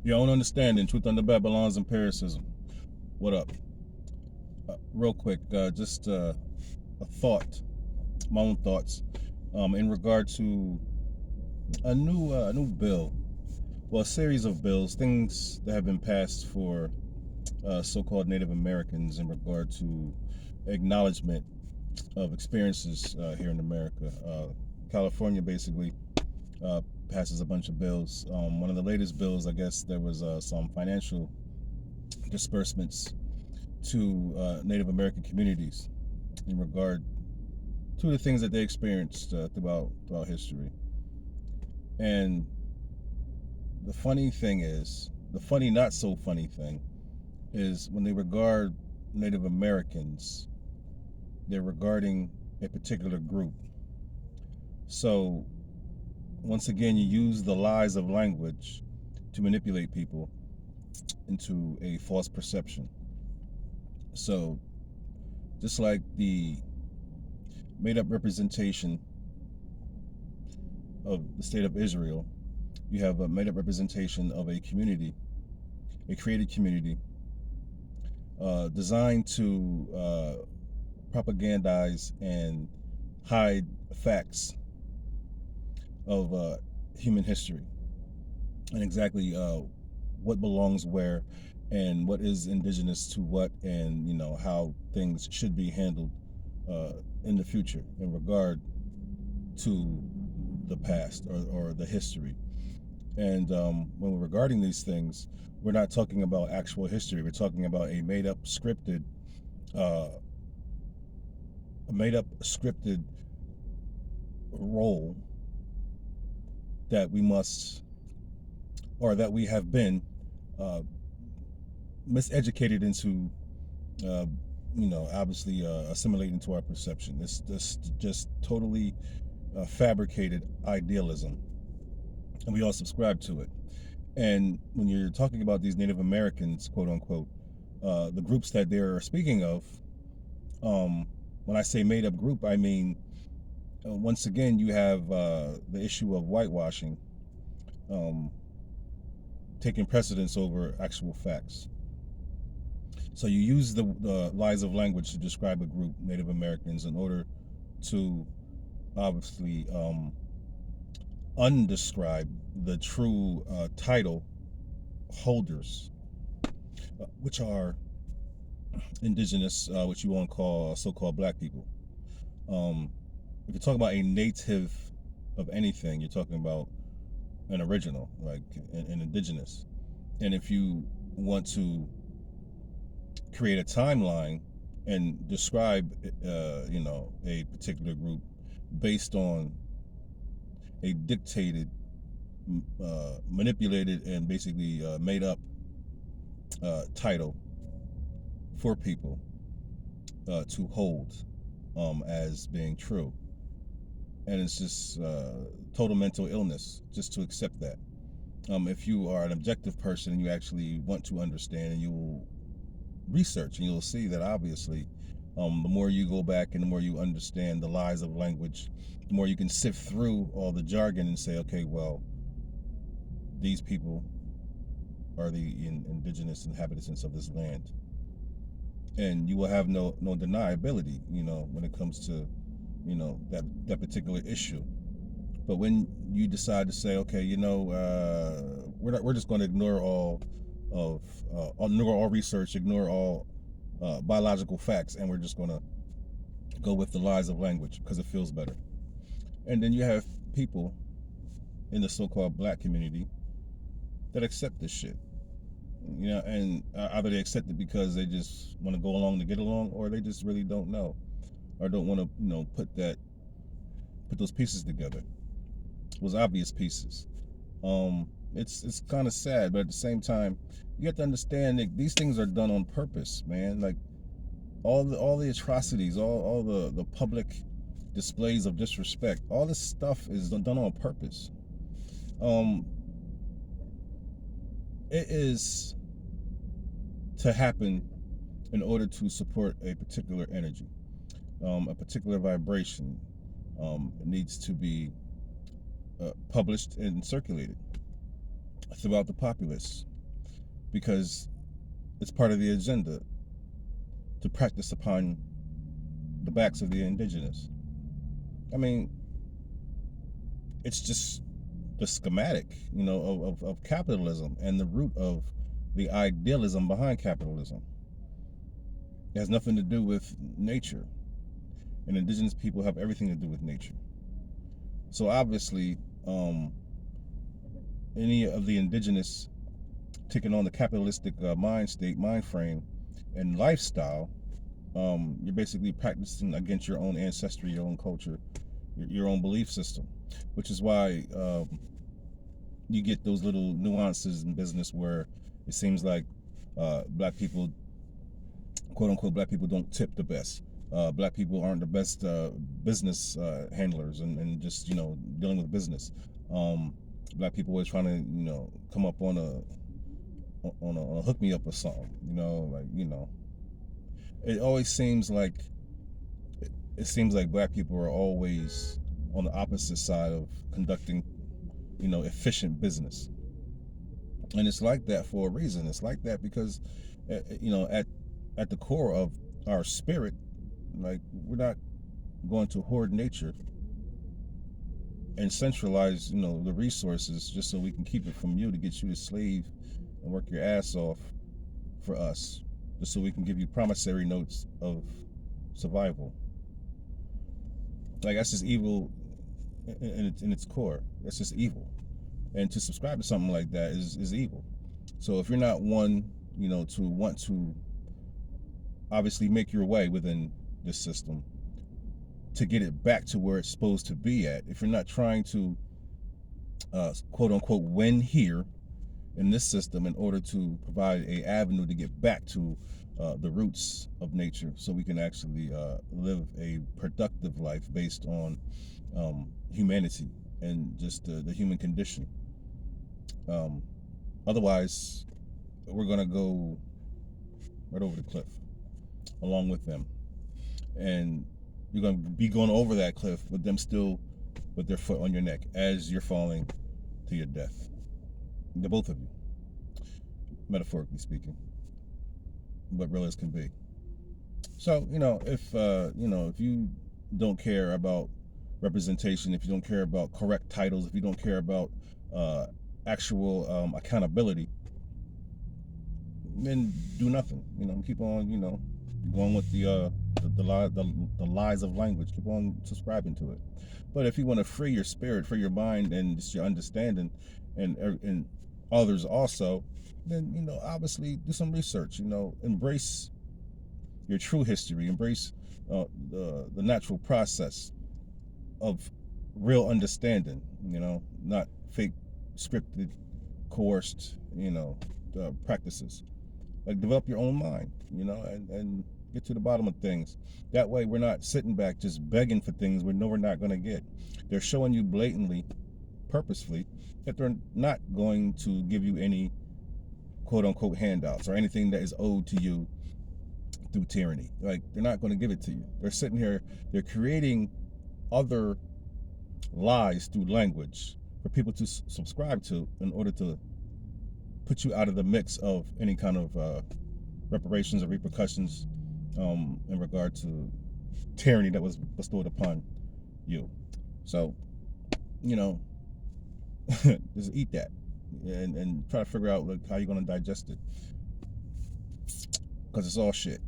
Your own understanding, truth under Babylon's empiricism. What up? Real quick, just a thought, my own thoughts, in regard to a new bill, well, a series of bills, things that have been passed for so-called Native Americans in regard to acknowledgement of experiences here in America. California basically uh, passes a bunch of bills. One of the latest bills, I guess, there was some financial disbursements to Native American communities in regard to the things that they experienced throughout history. And the funny thing is, the funny not so funny thing is when they regard Native Americans, they're regarding a particular group. So once again, you use the lies of language to manipulate people into a false perception. So just like the made up representation of the state of Israel, you have a made up representation of a community, a created community, designed to propagandize and hide facts of human history and exactly what belongs where and what is indigenous to what, and how things should be handled in the future in regard to the past or the history. And when we're regarding these things, we're not talking about actual history. We're talking about uh, a made-up scripted role that we must, or that we have been uh, miseducated into, uh, obviously assimilating into our perception. This just totally fabricated idealism, and we all subscribe to it. And when you're talking about these Native Americans, quote unquote, the groups that they're speaking of, um, when I say made up group, I mean, once again, you have the issue of whitewashing um, taking precedence over actual facts. So you use the lies of language to describe a group, Native Americans, in order to obviously undescribe the true title holders, which are indigenous, which you want to call so-called black people. Um, if you talk about a native of anything, you're talking about an original, like an indigenous. And if you want to create a timeline and describe, a particular group based on a dictated, manipulated, and basically made up title for people to hold as being true. And it's just total mental illness just to accept that. If you are an objective person and you actually want to understand, and you will research, and you'll see that obviously the more you go back and the more you understand the lies of language, the more you can sift through all the jargon and say, okay, well, these people are the indigenous inhabitants of this land. And you will have no deniability, when it comes to, that particular issue. But when you decide to say, okay, we're just going to ignore ignore all research, ignore all biological facts, and we're just going to go with the lies of language because it feels better. And then you have people in the so-called black community that accept this shit, and either they accept it because they just want to go along to get along, or they just really don't know, or don't want to, put those pieces together, those obvious pieces. It's kind of sad, but at the same time, you have to understand that these things are done on purpose, man. Like all the atrocities, all the public displays of disrespect, all this stuff is done on purpose. Um, it is to happen in order to support a particular energy, a particular vibration. It needs to be published and circulated throughout the populace. because it's part of the agenda to practice upon the backs of the indigenous. I mean, it's just the schematic, of capitalism and the root of the idealism behind capitalism. It has nothing to do with nature, and indigenous people have everything to do with nature. So obviously, any of the indigenous taking on the capitalistic mind state, mind frame, and lifestyle, you're basically practicing against your own ancestry, your own culture, your own belief system, which is why you get those little nuances in business where it seems like black people, quote unquote, black people don't tip the best. Black people aren't the best business handlers and just dealing with business. Black people always trying to come up on a hook me up or something. It always seems like black people are always on the opposite side of conducting efficient business, and it's like that for a reason. It's like that because at the core of our spirit, like, we're not going to hoard nature and centralize the resources just so we can keep it from you, to get you to slave and work your ass off for us, just so we can give you promissory notes of survival. Like, that's just evil in its core. That's just evil. And to subscribe to something like that is evil. So if you're not one, to want to obviously make your way within this system to get it back to where it's supposed to be at, if you're not trying to quote unquote win here in this system in order to provide a avenue to get back to the roots of nature, so we can actually live a productive life based on humanity and just the human condition. Otherwise, we're going to go right over the cliff along with them. And you're going to be going over that cliff with them still with their foot on your neck as you're falling to your death. The both of you, metaphorically speaking, but real as can be. So, if you don't care about representation, if you don't care about correct titles, if you don't care about actual accountability, then do nothing. Keep on, going with the lies of language. Keep on subscribing to it. But if you want to free your spirit, free your mind, and just your understanding, and others also, then obviously do some research. Embrace your true history. Embrace the natural process of real understanding. Not fake, scripted, coerced. Practices. Like, develop your own mind. And get to the bottom of things. That way, we're not sitting back just begging for things we know we're not going to get. They're showing you blatantly, purposefully, that they're not going to give you any quote-unquote handouts or anything that is owed to you through tyranny. Like, they're not going to give it to you. They're sitting here, they're creating other lies through language for people to subscribe to in order to put you out of the mix of any kind of reparations or repercussions in regard to tyranny that was bestowed upon you. So, just eat that and try to figure out how you're going to digest it, because it's all shit.